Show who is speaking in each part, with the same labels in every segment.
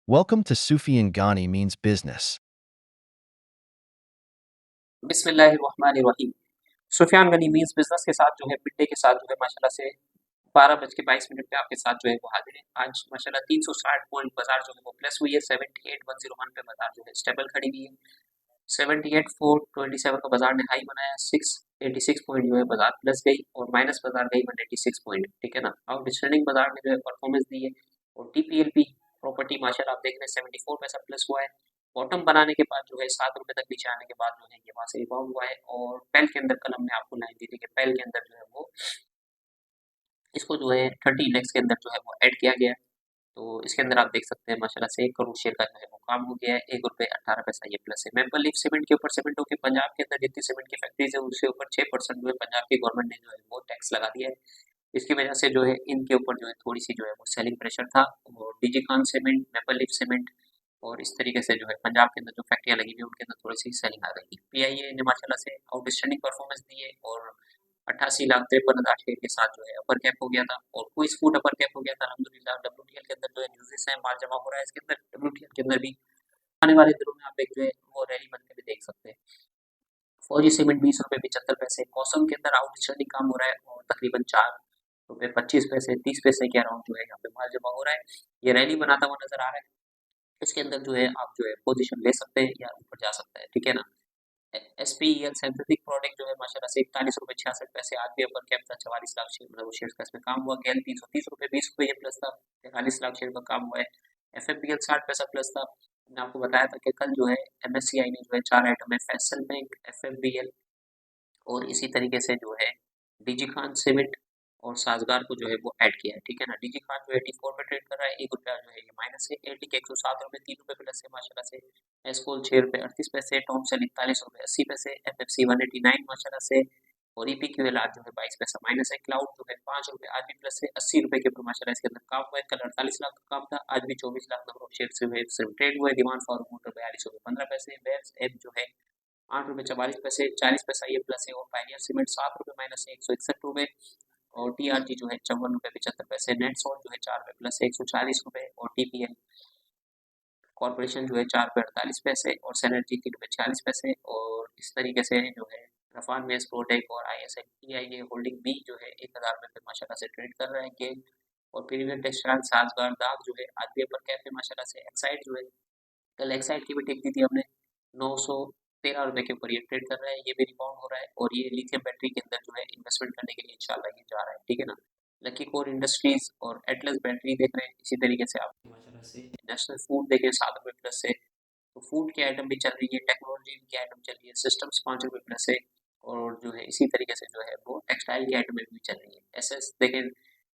Speaker 1: Welcome to Sufyan Ghani Means Business.
Speaker 2: बिस्मिल्लाहिर्रहमानिर्रहीम। Sufiyan Ghani means business के साथ जो है मिड डे के साथ जो है माशाल्लाह से 12:22 पे आपके साथ जो है वो हाजिर है। आज माशाल्लाह 360 पॉइंट बाजार जो है वो प्लस हुई है। 78,101 पे बाजार जो है स्टेबल खड़ी हुई है। 78,427 का बाजार ने हाई बनाया। 686 पॉइंट जो है बाजार प्लस गई और माइनस बाजार गई 186 पॉइंट, ठीक है ना। आउट स्टैंडिंग बाजार ने जो है परफॉर्मेंस दी है और टीपीएलपी प्रॉपर्टी माशाल्लाह आप देख रहे हैं 74 पैसा प्लस हुआ है। बॉटम बनाने के बाद जो है 7 रुपए तक नीचे आने के बाद जो है ये वहां से रिबाउंड हुआ है। और पेल के अंदर कल हमने आपको लाइन दी थी कि पेल के अंदर जो है वो इसको जो है 30 लैक्स के अंदर जो है वो ऐड किया गया है। तो इसके अंदर आप देख सकते हैं माशाल्लाह से 1 करोड़ शेयर का जो है वो काम हो गया है। 1 रुपये 18 पैसा ये प्लस है। मेपल लीफ सीमेंट के ऊपर सीमेंटों के पंजाब के अंदर जितनी सीमेंट की फैक्ट्रीज है उसके ऊपर 6% जो है पंजाब की गवर्नमेंट ने जो है वो टैक्स लगा दिया है। इसकी वजह से जो है इनके ऊपर जो है थोड़ी सी जो है वो सेलिंग प्रेशर था। और Digicon cement, maple leaf cement और इस तरीके से जो है पंजाब के अंदर जो फैक्ट्रियाँ लगी हुई है उनके अंदर थोड़ी सी सेलिंग आ गई। पीआईए ने माशाल्लाह से आउटस्टैंडिंग परफॉर्मेंस दी है और 88,53,000 शेयर के साथ जो है अपर कैप हो गया था। और क्विस फूड अपर कैप हो गया था अल्हम्दुलिल्लाह। डब्ल्यूटीएल के अंदर जो है न्यूज़ है, माल जमा हो रहा है इसके अंदर। डब्ल्यूटीएल के अंदर भी आने वाले दिनों में आप एक जो है वो रैली बनते हुए देख सकते हैं। फौजी सीमेंट 20 रुपये 75 पैसे। कॉसम के अंदर आउटस्टैंडिंग काम हो रहा है और तकरीबन 4 रुपये 25 पैसे 30 पैसे के अराउंड जो है यहाँ पे माल जमा हो रहा है। ये रैली बनाता हुआ नजर आ रहा है। इसके अंदर जो है आप जो है पोजीशन ले सकते हैं या ऊपर जा सकता है, ठीक है ना। एसपीईएल सिंथेटिक प्रोडक्ट जो है माशाल्लाह से 41 रुपये 66 पैसे। आज भी अपर कैप था 44 लाख शेयर, मतलब वो शेयर का इसमें काम हुआ। गेल 330 रुपये 20 रुपये ये प्लस था। 43 लाख शेयर का काम हुआ है। एफएफबीएल 60 पैसा प्लस था। मैंने आपको बताया था कि कल जो है एमएससीआई ने जो है 4 आइटम है, फैसल बैंक, एफएफबीएल और इसी तरीके से जो है डीजी खान सीमेंट और साजगार को जो है वो ऐड किया है, ठीक है ना। डीजी खान जो है 84 पे ट्रेड कर रहा है। 1 रुपया जो है ये माइनस है। एटी के 107 रुपये 3 रुपये प्लस है माशाल्लाह से। एसकोल 6 रुपये 38 पैसे। टॉमसन 41 रुपये 80 पैसे। एफएफसी 189 माशाल्लाह से। और ईपीक्यूएल आज जो है 22 पैसा माइनस है। क्लाउड जो है 5 रुपये आज भी प्लस है। 80 रुपये के ऊपर माशाल्लाह इसके अंदर काम हुआ है। कल 48 लाख का काम था, आज भी 24 लाख नंबर ऑफ शेयर से हुए सिर्फ ट्रेड हुए। डिमांड फॉर मोटर 42 रुपये 15 पैसे। वेब्स एप जो है 8 रुपये 44 पैसे 40 पैसा ये प्लस है। और पायनियर सीमेंट 7 रुपये माइनस है 161 रुपये। और टीआरजी जो है 54 रुपये 75 पैसे। नेट सॉल्ट जो है 4 रुपये प्लस है 140 रुपये। और टीपीएल कॉर्पोरेशन जो है 4 रुपये 48 पैसे। और सैनर्जी 3 रुपये 46 पैसे। और इस तरीके से जो है रफान मेस प्रोटेक और आईएसआई होल्डिंग बी जो है 1,000 रुपये पे माशाल्लाह से ट्रेड कर रहा है। गेल और प्रीमियर टेक्सटाइल साजगार दाग जो है आज भी अपर कैफ है माशाल्लाह से। एक्साइड जो है कल एक्साइड की भी टेक दी थी हमने 913 रुपये के ऊपर ये ट्रेड कर रहा है। ये भी रिबाउंड हो रहा है और ये लिथियम बैटरी के अंदर जो है इन्वेस्टमेंट करने के लिए इंशाल्लाह ये जा रहा है, ठीक है ना। लकी कोर इंडस्ट्रीज और एटलस बैटरी देख रहे हैं। इसी तरीके से आप माशाल्लाह से नेशनल फूड देखें 7 रुपये प्लस है। तो फूड की आइटम भी चल रही है, टेक्नोलॉजी की आइटम चल रही है, सिस्टम्स 5 रुपये प्लस है। और जो है इसी तरीके से जो है वो टेक्सटाइल की आइटम भी चल रही है। एस एस देखें,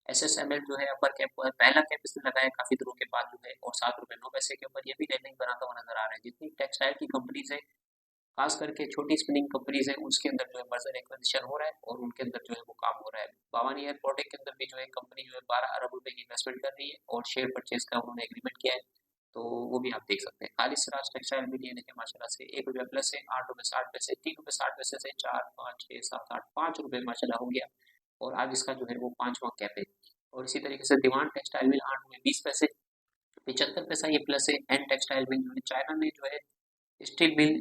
Speaker 2: एस एस एम एल जो है अपर कैप पहला कैप इसने लगाया काफी दिनों के बाद जो है। और 7 रुपये 9 पैसे के ऊपर ये भी रेलिंग बनाता हुआ नजर आ रहा है। जितनी टेक्सटाइल की कंपनीज है, खास करके छोटी स्पिनिंग कंपनीज है, उसके अंदर जो है मर्जर एक्विजिशन हो रहा है और उनके अंदर जो है वो काम हो रहा है। भवानी एयर प्रोडक्ट के अंदर भी जो है कंपनी जो है 12 अरब रुपए की इन्वेस्टमेंट कर रही है और शेयर परचेज का उन्होंने एग्रीमेंट किया है। तो वो भी आप देख सकते हैं। खालिद सराज टेक्सटाइल भी ये देखें माशाल्लाह से 1 रुपया प्लस है। 8 रुपये 60 पैसे। 3 रुपये 60 पैसे से 4 5 6 7 8 5 रुपये माशाल्लाह हो गया। और आज इसका जो है वो पांचवा कैप है। और इसी तरीके से दीवान टेक्सटाइल मिल 8 रुपये 20 पैसे 75 पैसा ये प्लस है। एंड टेक्सटाइल मिल जो है चाइना ने जो है स्टील मिल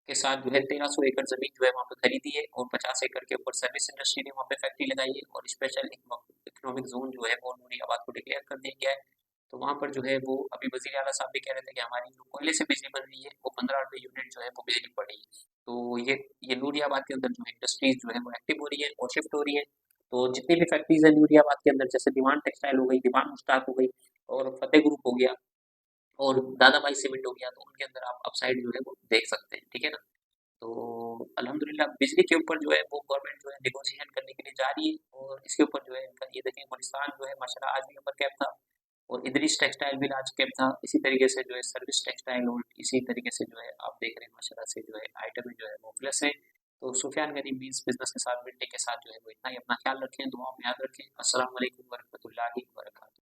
Speaker 2: के साथ जो है 1300 एकड़ जमीन जो है वहाँ पे खरीदी है। और 50 एकड़ के ऊपर सर्विस इंडस्ट्री ने वहाँ पे फैक्ट्री लगाई है। और स्पेशल इकोनॉमिक जोन जो है वो नूरियाबाद को डिक्लेयर कर दिया गया है। तो वहाँ पर जो है वो अभी वजीर आला साहब भी कह रहे थे कि हमारी जो कोयले से बिजली बन रही है वो 15 रुपये यूनिट जो है वो बिजली पड़ रही है। तो ये नूरियाबाद के अंदर जो है इंडस्ट्रीज जो है वो एक्टिव हो रही है और शिफ्ट हो रही है। तो जितनी भी फैक्ट्रीज है नूरियाबाद के अंदर, जैसे दीवान टेक्सटाइल हो गई, दीवान मुश्ताक हो गई और फतेह ग्रुप हो गया और दादा भाई सीमेंट हो गया, तो उनके अंदर आप अपसाइड जो है वो देख सकते हैं, ठीक है ना। तो अल्हम्दुलिल्लाह बिजली के ऊपर जो है वो गवर्नमेंट जो है नेगोशिएशन करने के लिए जा रही है। और इसके ऊपर जो है इनका ये देखें गुलिस्तान जो है माशाल्लाह आज भी अपर कैप था। और इदरीस टेक्सटाइल भी आज कैप था। इसी तरीके से जो है सर्विस टेक्सटाइल और इसी तरीके से जो है आप देख रहे हैं माशाल्लाह से जो है आइटम जो है वो प्लस है। तो सुफियान गनी मीन्स बिजनेस के साथ मिलने के साथ जो है वो इतना ही। अपना ख्याल रखें, दुआ में याद रखें। अस्सलाम वालेकुम वरहमतुल्लाहि वबरकातुहू।